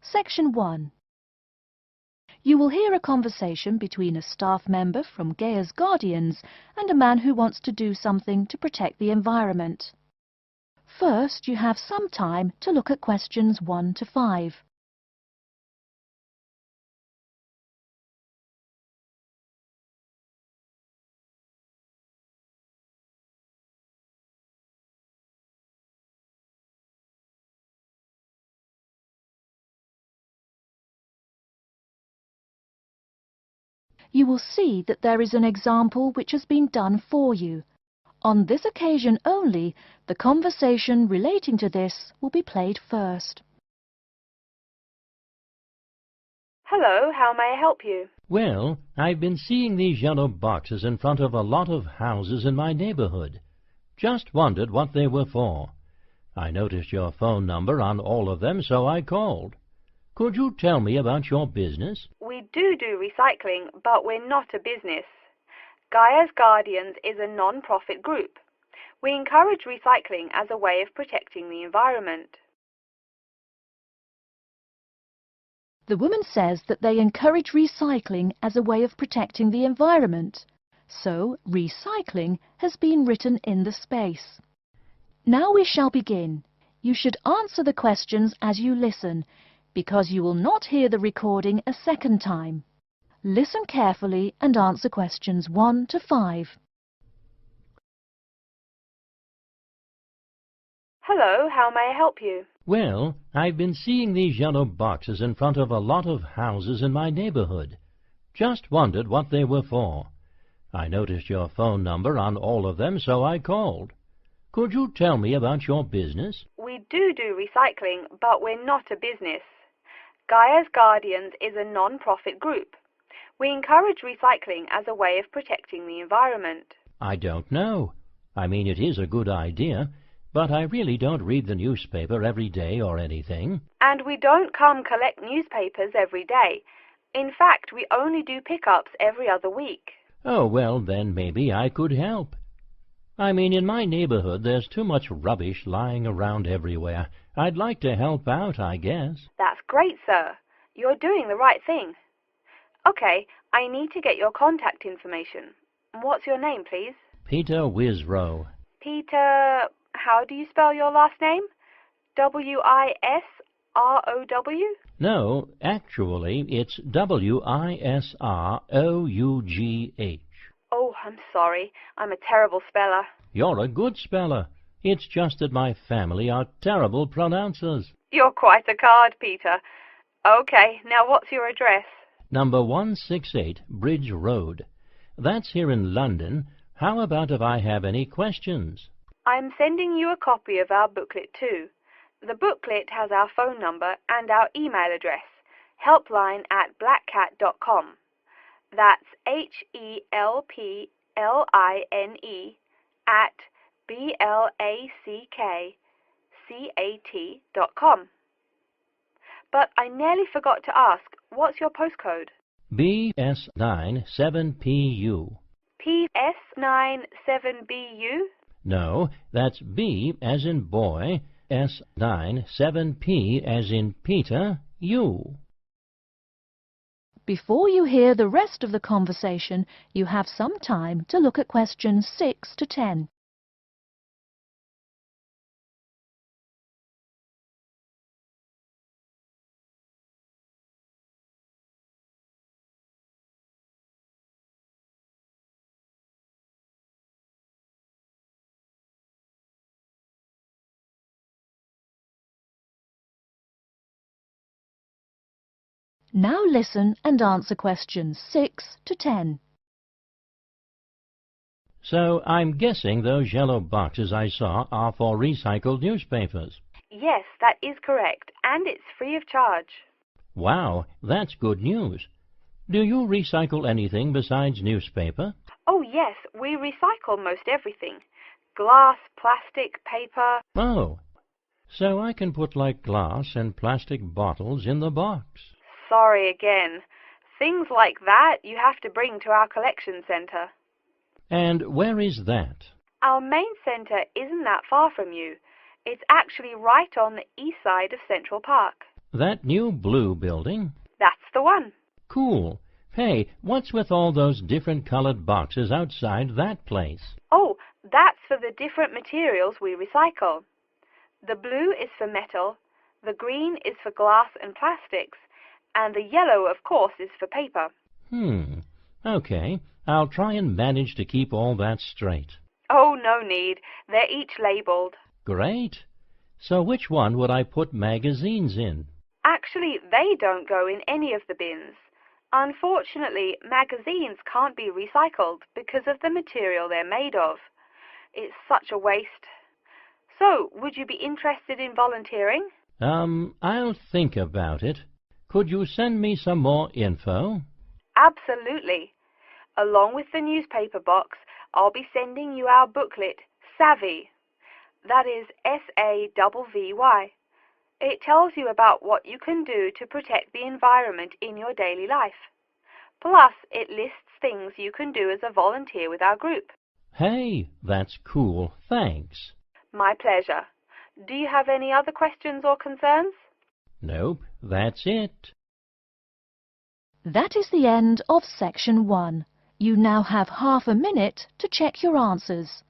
Section 1. You will hear a conversation between a staff member from Gaia's Guardians and a man who wants to do something to protect the environment. First, you have some time to look at questions 1 to 5. You will see that there is an example which has been done for you. On this occasion only, the conversation relating to this will be played first. Hello, how may I help you? Well, I've been seeing these yellow boxes in front of a lot of houses in my neighborhood. Just wondered what they were for. I noticed your phone number on all of them, so I called. Could you tell me about your business? We do recycling, but we're not a business. Gaia's Guardians is a non-profit group. We encourage recycling as a way of protecting the environment. The woman says that they encourage recycling as a way of protecting the environment. So, recycling has been written in the space. Now we shall begin. You should answer the questions as you listen, because you will not hear the recording a second time. Listen carefully and answer questions 1 to 5. Hello, how may I help you? Well, I've been seeing these yellow boxes in front of a lot of houses in my neighborhood. Just wondered what they were for. I noticed your phone number on all of them, so I called. Could you tell me about your business? We do recycling, but we're not a business. Gaia's Guardians is a non-profit group. We encourage recycling as a way of protecting the environment. I don't know. I mean, it is a good idea, but I really don't read the newspaper every day or anything. And we don't come collect newspapers every day. In fact, we only do pickups every other week. Oh, well, then maybe I could help. I mean, in my neighborhood there's too much rubbish lying around everywhere. I'd like to help out, I guess. That's great, sir. You're doing the right thing. Okay, I need to get your contact information. What's your name, please? Peter Wisrow. Peter, how do you spell your last name? W-I-S-R-O-W? No, actually, it's W-I-S-R-O-U-G-H. Oh, I'm sorry. I'm a terrible speller. You're a good speller. It's just that my family are terrible pronouncers. You're quite a card, Peter. Okay, now what's your address? Number 168 Bridge Road. That's here in London. How about if I have any questions? I'm sending you a copy of our booklet too. The booklet has our phone number and our email address, helpline@blackcat.com. That's HELPLINE at BLACKCAT.com. But I nearly forgot to ask, what's your postcode? BS97PU. PS97BU? No, that's B as in boy, S97P as in Peter, U. Before you hear the rest of the conversation, you have some time to look at questions 6 to 10. Now listen and answer questions 6 to 10. So I'm guessing those yellow boxes I saw are for recycled newspapers. Yes, that is correct, and it's free of charge. Wow, that's good news. Do you recycle anything besides newspaper? Oh yes, we recycle most everything. Glass, plastic, paper. Oh, so I can put like glass and plastic bottles in the box. Sorry again. Things like that you have to bring to our collection centre. And where is that? Our main centre isn't that far from you. It's actually right on the east side of Central Park. That new blue building? That's the one. Cool. Hey, what's with all those different colored boxes outside that place? Oh, that's for the different materials we recycle. The blue is for metal, the green is for glass and plastics, and the yellow, of course, is for paper. Okay. I'll try and manage to keep all that straight. Oh, no need. They're each labelled. Great. So which one would I put magazines in? Actually, they don't go in any of the bins. Unfortunately, magazines can't be recycled because of the material they're made of. It's such a waste. So, would you be interested in volunteering? I'll think about it. Could you send me some more info? Absolutely. Along with the newspaper box, I'll be sending you our booklet, Savvy. That is SAVVY. It tells you about what you can do to protect the environment in your daily life. Plus, it lists things you can do as a volunteer with our group. Hey, that's cool. Thanks. My pleasure. Do you have any other questions or concerns? Nope, that's it. That is the end of Section 1. You now have half a minute to check your answers.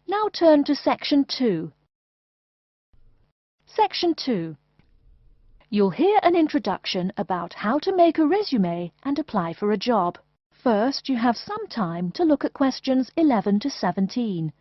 Now turn to Section 2. Section 2. You'll hear an introduction about how to make a resume and apply for a job. First, you have some time to look at questions 11 to 17.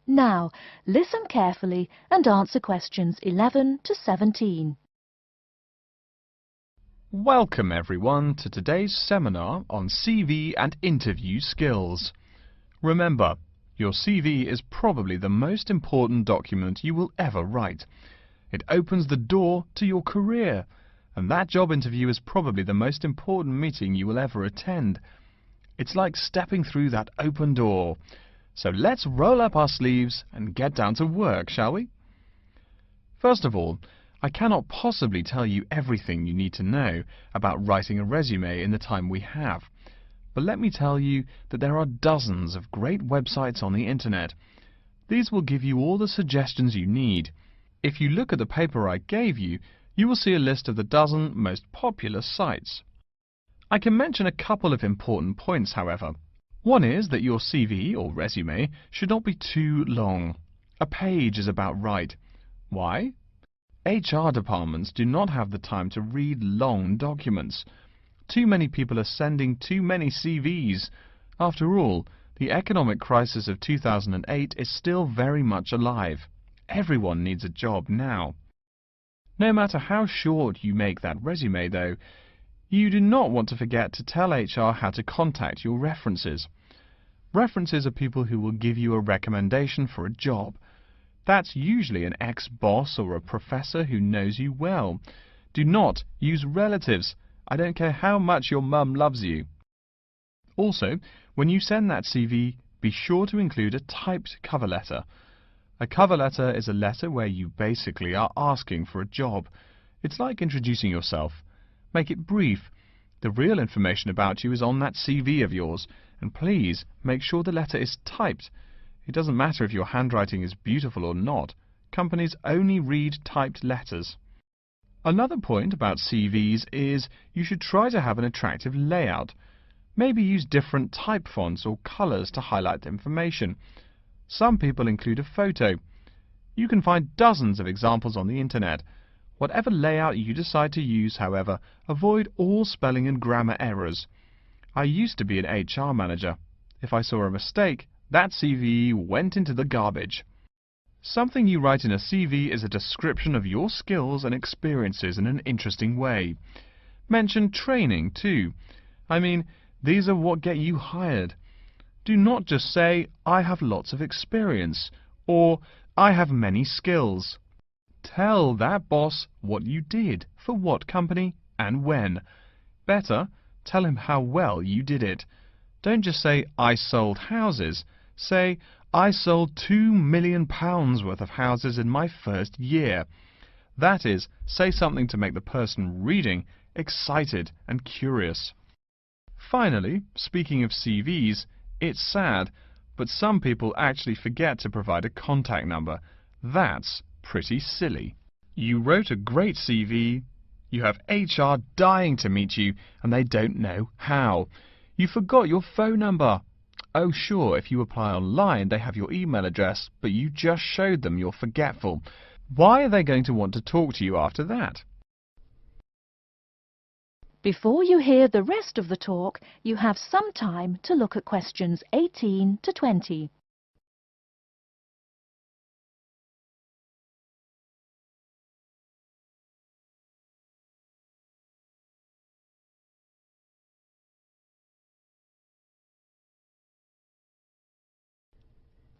Now, listen carefully and answer questions 11 to 17. Welcome everyone to today's seminar on CV and interview skills. Remember, your CV is probably the most important document you will ever write. It opens the door to your career, and that job interview is probably the most important meeting you will ever attend. It's like stepping through that open door. So let's roll up our sleeves and get down to work, shall we? First of all, I cannot possibly tell you everything you need to know about writing a resume in the time we have. But let me tell you that there are dozens of great websites on the internet. These will give you all the suggestions you need. If you look at the paper I gave you, you will see a list of the dozen most popular sites. I can mention a couple of important points, however. One is that your CV or resume should not be too long. A page is about right. Why? HR departments do not have the time to read long documents. Too many people are sending too many CVs. After all, the economic crisis of 2008 is still very much alive. Everyone needs a job now. No matter how short you make that resume, though, you do not want to forget to tell HR how to contact your references. References are people who will give you a recommendation for a job. That's usually an ex-boss or a professor who knows you well. Do not use relatives. I don't care how much your mum loves you. Also, when you send that CV, be sure to include a typed cover letter. A cover letter is a letter where you basically are asking for a job. It's like introducing yourself. Make it brief. The real information about you is on that CV of yours, and please make sure the letter is typed. It doesn't matter if your handwriting is beautiful or not. Companies only read typed letters. Another point about CVs is you should try to have an attractive layout. Maybe use different type fonts or colors to highlight information. Some people include a photo. You can find dozens of examples on the internet. Whatever layout you decide to use, however, avoid all spelling and grammar errors. I used to be an HR manager. If I saw a mistake, that CV went into the garbage. Something you write in a CV is a description of your skills and experiences in an interesting way. Mention training too. I mean, these are what get you hired. Do not just say, I have lots of experience, or I have many skills. Tell that boss what you did, for what company, and when. Better, tell him how well you did it. Don't just say, I sold houses. Say, I sold £2 million worth of houses in my first year. That is, say something to make the person reading excited and curious. Finally, speaking of CVs, it's sad, but some people actually forget to provide a contact number. That's pretty silly. You wrote a great CV, you have HR dying to meet you, and they don't know how. You forgot your phone number. Oh sure, if you apply online they have your email address, but you just showed them you're forgetful. Why are they going to want to talk to you after that? Before you hear the rest of the talk, you have some time to look at questions 18 to 20.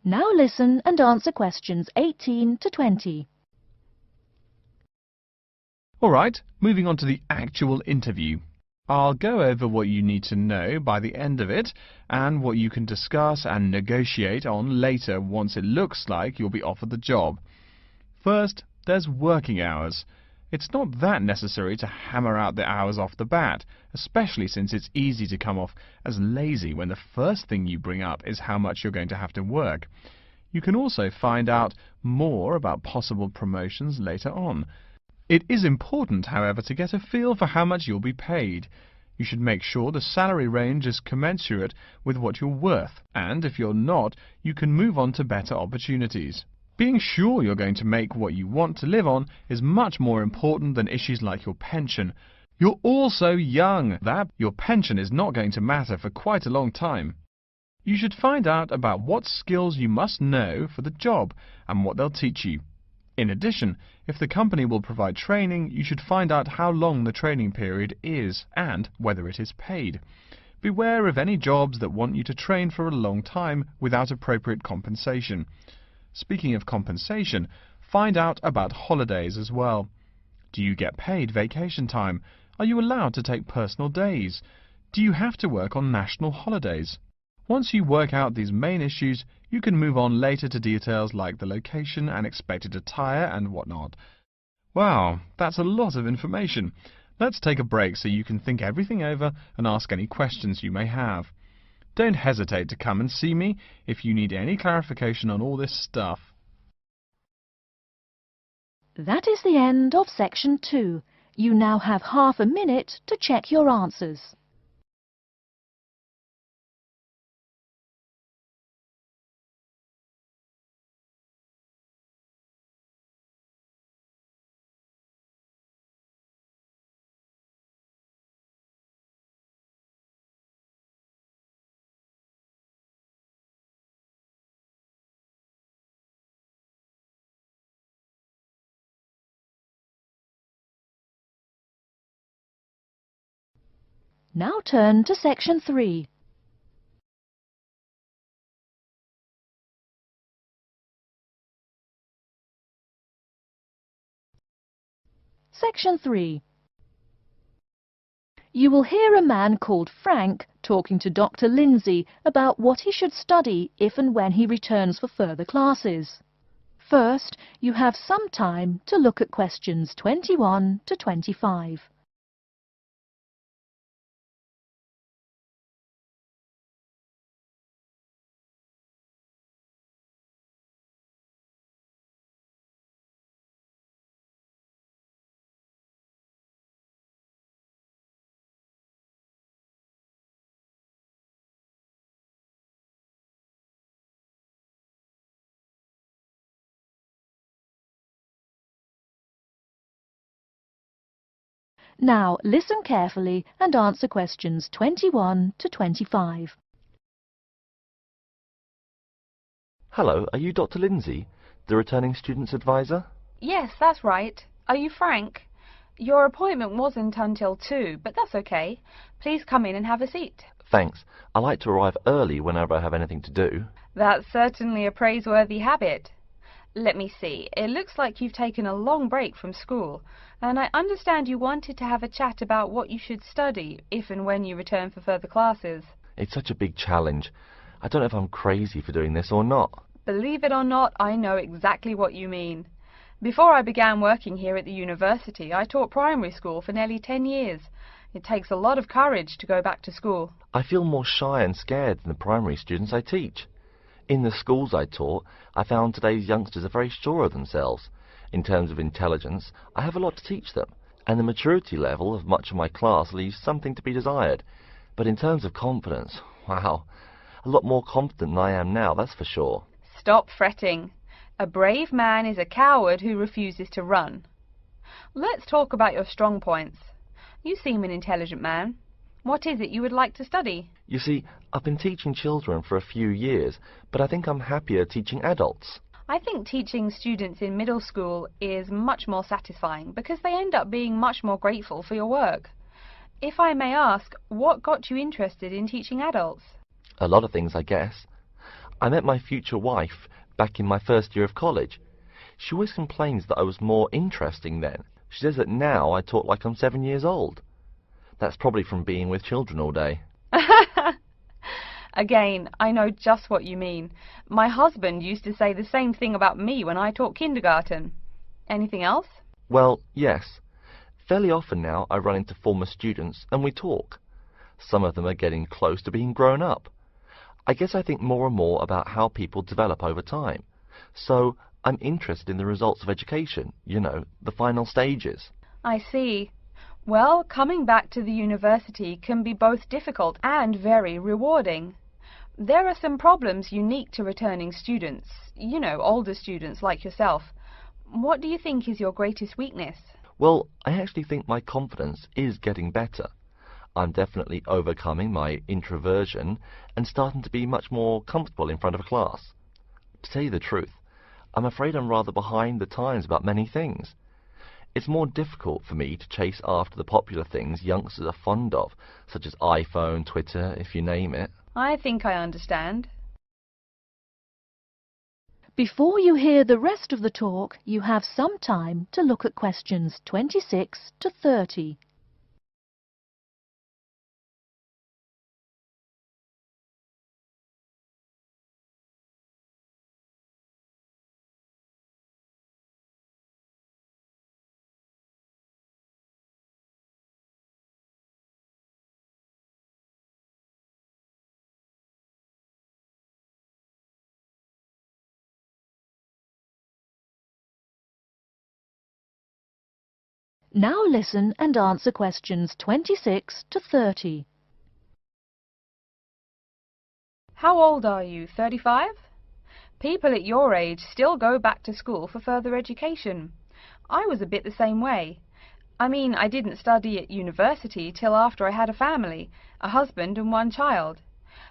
Now listen and answer questions 18 to 20. Alright, moving on to the actual interview. I'll go over what you need to know by the end of it, and what you can discuss and negotiate on later once it looks like you'll be offered the job. First, there's working hours. It's not that necessary to hammer out the hours off the bat, especially since it's easy to come off as lazy when the first thing you bring up is how much you're going to have to work. You can also find out more about possible promotions later on. It is important, however, to get a feel for how much you'll be paid. You should make sure the salary range is commensurate with what you're worth, and if you're not, you can move on to better opportunities. Being sure you're going to make what you want to live on is much more important than issues like your pension. You're all so young that your pension is not going to matter for quite a long time. You should find out about what skills you must know for the job and what they'll teach you. In addition, if the company will provide training, you should find out how long the training period is and whether it is paid. Beware of any jobs that want you to train for a long time without appropriate compensation. Speaking of compensation, find out about holidays as well. Do you get paid vacation time? Are you allowed to take personal days? Do you have to work on national holidays? Once you work out these main issues, you can move on later to details like the location and expected attire and whatnot. Wow, that's a lot of information. Let's take a break so you can think everything over and ask any questions you may have. Don't hesitate to come and see me if you need any clarification on all this stuff. That is the end of section 2. You now have half a minute to check your answers. Now turn to section 3. Section 3. You will hear a man called Frank talking to Dr. Lindsay about what he should study if and when he returns for further classes. First, you have some time to look at questions 21 to 25. Now listen carefully and answer questions 21 to 25. Hello, are you Dr. Lindsay, the returning student's advisor? Yes, that's right. Are you Frank? Your appointment wasn't until 2, but that's okay. Please come in and have a seat. Thanks. I like to arrive early whenever I have anything to do. That's certainly a praiseworthy habit. Let me see. It looks like you've taken a long break from school, and I understand you wanted to have a chat about what you should study if and when you return for further classes. It's such a big challenge. I don't know if I'm crazy for doing this or not. Believe it or not, I know exactly what you mean. Before I began working here at the university, I taught primary school for nearly 10 years. It takes a lot of courage to go back to school. I feel more shy and scared than the primary students I teach. In the schools I taught, I found today's youngsters are very sure of themselves. In terms of intelligence, I have a lot to teach them, and the maturity level of much of my class leaves something to be desired. But in terms of confidence, wow, a lot more confident than I am now, that's for sure. Stop fretting. A brave man is a coward who refuses to run. Let's talk about your strong points. You seem an intelligent man. What is it you would like to study? You see, I've been teaching children for a few years, but I think I'm happier teaching adults. I think teaching students in middle school is much more satisfying because they end up being much more grateful for your work. If I may ask, what got you interested in teaching adults? A lot of things, I guess. I met my future wife back in my first year of college. She always complains that I was more interesting then. She says that now I talk like I'm 7 years old. That's probably from being with children all day. Again, I know just what you mean. My husband used to say the same thing about me when I taught kindergarten. Anything else? Well, yes. Fairly often now I run into former students and we talk. Some of them are getting close to being grown up. I guess I think more and more about how people develop over time. So I'm interested in the results of education, you know, the final stages. I see. Well, coming back to the university can be both difficult and very rewarding. There are some problems unique to returning students, you know, older students like yourself. What do you think is your greatest weakness? Well, I actually think my confidence is getting better. I'm definitely overcoming my introversion and starting to be much more comfortable in front of a class. To tell you the truth, I'm afraid I'm rather behind the times about many things. It's more difficult for me to chase after the popular things youngsters are fond of, such as iPhone, Twitter, if you name it. I think I understand. Before you hear the rest of the talk, you have some time to look at questions 26 to 30. Now listen and answer questions 26 to 30. How old are you? 35? People at your age still go back to school for further education. I was a bit the same way. I mean, I didn't study at university till after I had a family, a husband and one child.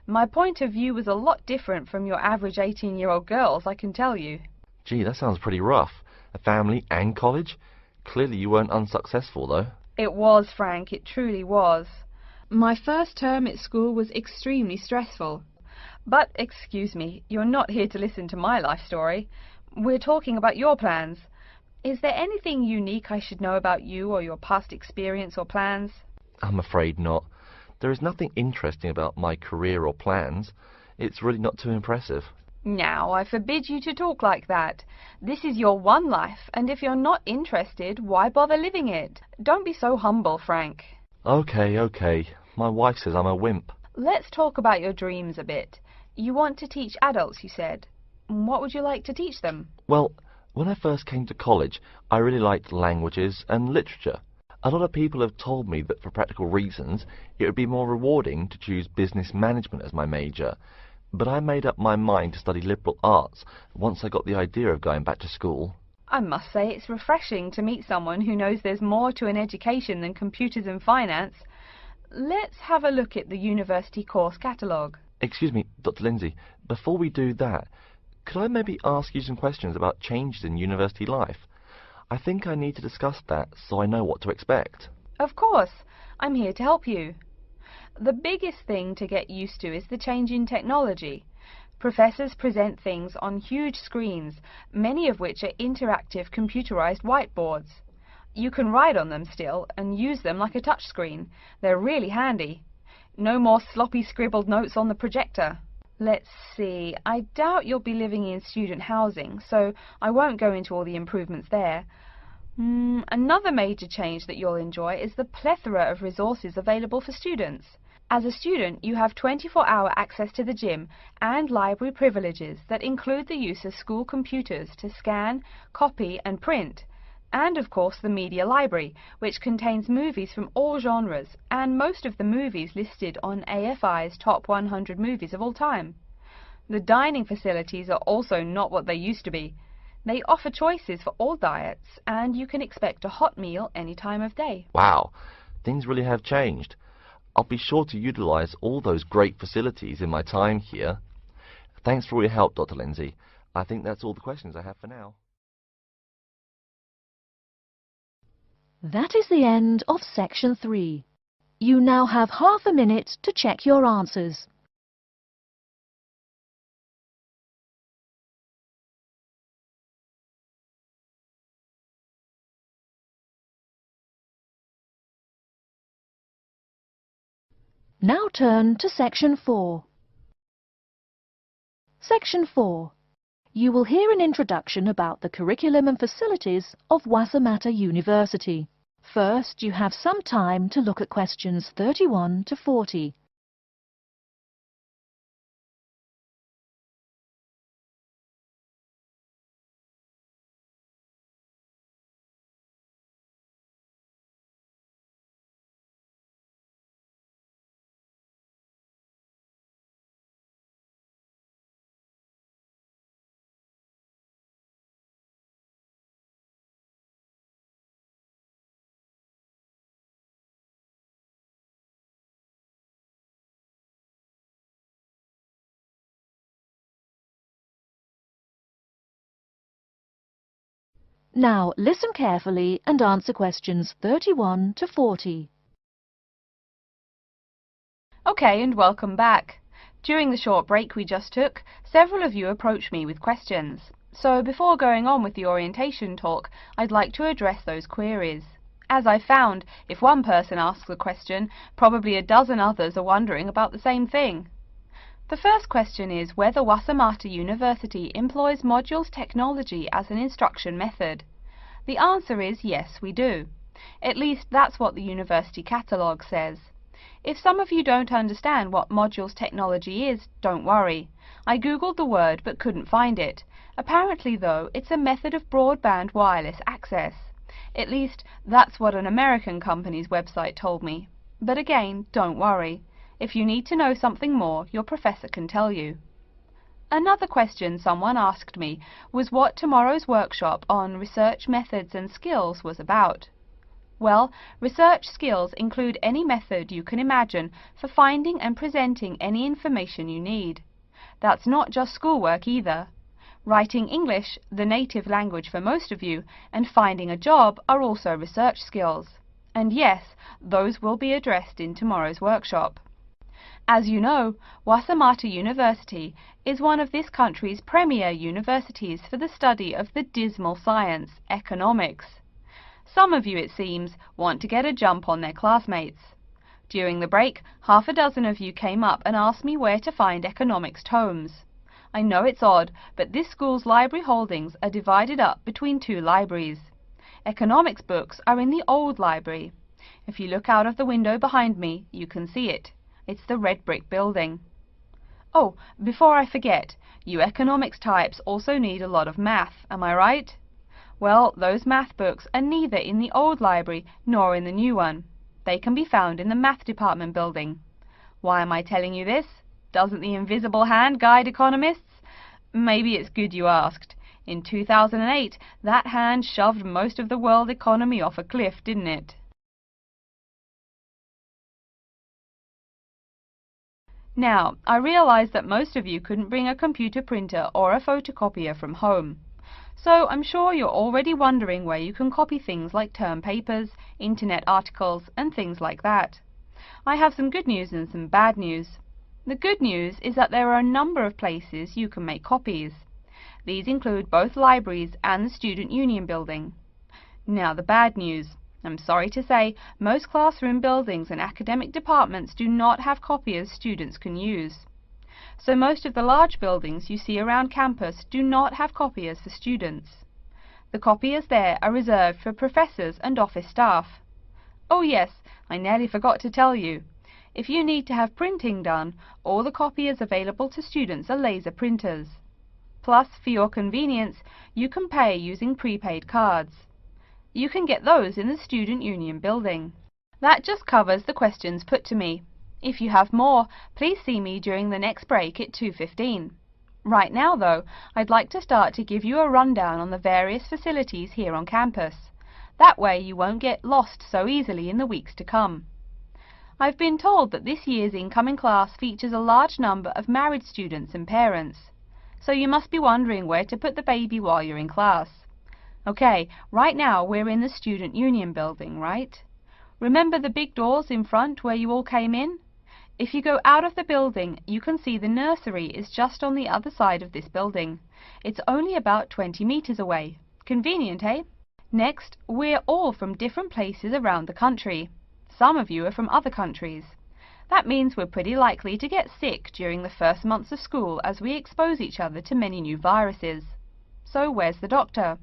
My point of view was a lot different from your average 18-year-old girls, I can tell you. Gee, that sounds pretty rough. A family and college? Clearly you weren't unsuccessful, though. It was, Frank, it truly was. My first term at school was extremely stressful. But, excuse me, you're not here to listen to my life story. We're talking about your plans. Is there anything unique I should know about you or your past experience or plans? I'm afraid not. There is nothing interesting about my career or plans. It's really not too impressive. Now, I forbid you to talk like that. This is your one life, and if you're not interested, why bother living it? Don't be so humble, Frank. Okay. My wife says I'm a wimp. Let's talk about your dreams a bit. You want to teach adults, you said. What would you like to teach them? Well, when I first came to college, I really liked languages and literature. A lot of people have told me that for practical reasons, it would be more rewarding to choose business management as my major. But I made up my mind to study liberal arts once I got the idea of going back to school. I must say it's refreshing to meet someone who knows there's more to an education than computers and finance. Let's have a look at the university course catalogue. Excuse me, Dr. Lindsay, before we do that, could I maybe ask you some questions about changes in university life? I think I need to discuss that so I know what to expect. Of course, I'm here to help you. The biggest thing to get used to is the change in technology. Professors present things on huge screens, many of which are interactive computerized whiteboards. You can write on them still and use them like a touchscreen. They're really handy. No more sloppy scribbled notes on the projector. Let's see, I doubt you'll be living in student housing, so I won't go into all the improvements there. Another major change that you'll enjoy is the plethora of resources available for students. As a student, you have 24-hour access to the gym and library privileges that include the use of school computers to scan, copy and print, and of course the media library, which contains movies from all genres and most of the movies listed on AFI's top 100 movies of all time. The dining facilities are also not what they used to be. They offer choices for all diets, and you can expect a hot meal any time of day. Wow, things really have changed. I'll be sure to utilize all those great facilities in my time here. Thanks for all your help, Dr. Lindsay. I think that's all the questions I have for now. That is the end of Section 3. You now have half a minute to check your answers. Now turn to Section 4. Section 4. You will hear an introduction about the curriculum and facilities of Wassamata University. First, you have some time to look at questions 31 to 40. Now listen carefully and answer questions 31 to 40. Okay, and welcome back. During the short break we just took, several of you approached me with questions. So before going on with the orientation talk, I'd like to address those queries. As I found, if one person asks a question, probably a dozen others are wondering about the same thing. The first question is whether Wassamata University employs modules technology as an instruction method. The answer is yes, we do. At least that's what the university catalogue says. If some of you don't understand what modules technology is, don't worry. I googled the word but couldn't find it. Apparently though, it's a method of broadband wireless access. At least that's what an American company's website told me. But again, don't worry. If you need to know something more, your professor can tell you. Another question someone asked me was what tomorrow's workshop on research methods and skills was about. Well, research skills include any method you can imagine for finding and presenting any information you need. That's not just schoolwork either. Writing English, the native language for most of you, and finding a job are also research skills. And yes, those will be addressed in tomorrow's workshop. As you know, Wassamata University is one of this country's premier universities for the study of the dismal science, economics. Some of you, it seems, want to get a jump on their classmates. During the break, half a dozen of you came up and asked me where to find economics tomes. I know it's odd, but this school's library holdings are divided up between two libraries. Economics books are in the old library. If you look out of the window behind me, you can see it. It's the red brick building. Oh, before I forget, you economics types also need a lot of math, am I right? Well, those math books are neither in the old library nor in the new one. They can be found in the math department building. Why am I telling you this? Doesn't the invisible hand guide economists? Maybe it's good you asked. In 2008, that hand shoved most of the world economy off a cliff, didn't it? Now, I realize that most of you couldn't bring a computer printer or a photocopier from home. So I'm sure you're already wondering where you can copy things like term papers, internet articles, and things like that. I have some good news and some bad news. The good news is that there are a number of places you can make copies. These include both libraries and the Student Union building. Now the bad news. I'm sorry to say, most classroom buildings and academic departments do not have copiers students can use. So most of the large buildings you see around campus do not have copiers for students. The copiers there are reserved for professors and office staff. Oh yes, I nearly forgot to tell you. If you need to have printing done, all the copiers available to students are laser printers. Plus, for your convenience, you can pay using prepaid cards. You can get those in the Student Union building. That just covers the questions put to me. If you have more, please see me during the next break at 2:15. Right now, though, I'd like to start to give you a rundown on the various facilities here on campus. That way you won't get lost so easily in the weeks to come. I've been told that this year's incoming class features a large number of married students and parents. So you must be wondering where to put the baby while you're in class. Okay, right now we're in the Student Union building, right? Remember the big doors in front where you all came in? If you go out of the building, you can see the nursery is just on the other side of this building. It's only about 20 meters away. Convenient, eh? Next, we're all from different places around the country. Some of you are from other countries. That means we're pretty likely to get sick during the first months of school as we expose each other to many new viruses. So where's the doctor?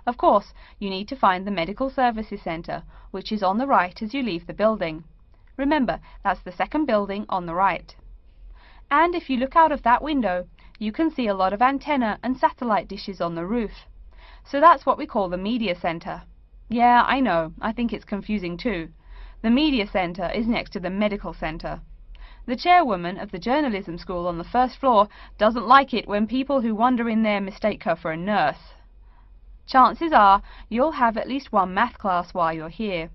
Of course, you need to find the Medical Services Center, which is on the right as you leave the building. Remember, that's the second building on the right. And if you look out of that window, you can see a lot of antenna and satellite dishes on the roof. So that's what we call the Media Center. Yeah, I know, I think it's confusing too. The Media Center is next to the Medical Center. The chairwoman of the journalism school on the first floor doesn't like it when people who wander in there mistake her for a nurse. Chances are you'll have at least one math class while you're here.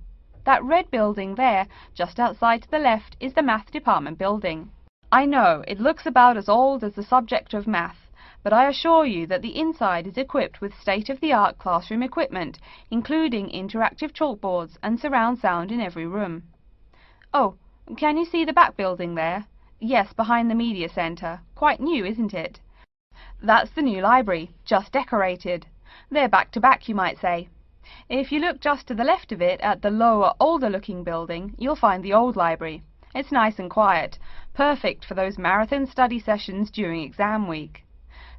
That red building there, just outside to the left, is the math department building. I know, it looks about as old as the subject of math, but I assure you that the inside is equipped with state-of-the-art classroom equipment, including interactive chalkboards and surround sound in every room. Oh, can you see the back building there? Yes, behind the Media Center. Quite new, isn't it? That's the new library, just decorated. They're back to back, you might say. If you look just to the left of it at the lower, older-looking building, you'll find the old library. It's nice and quiet, perfect for those marathon study sessions during exam week.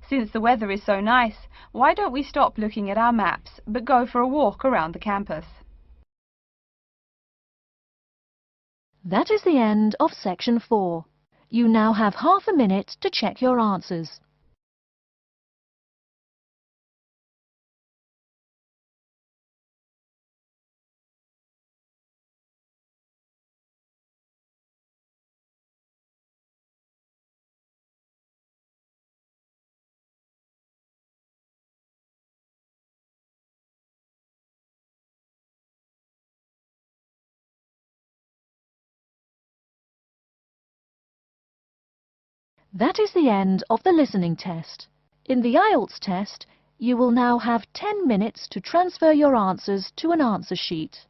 Since the weather is so nice, why don't we stop looking at our maps, but go for a walk around the campus? That is the end of Section 4. You now have half a minute to check your answers. That is the end of the listening test. In the IELTS test, you will now have 10 minutes to transfer your answers to an answer sheet.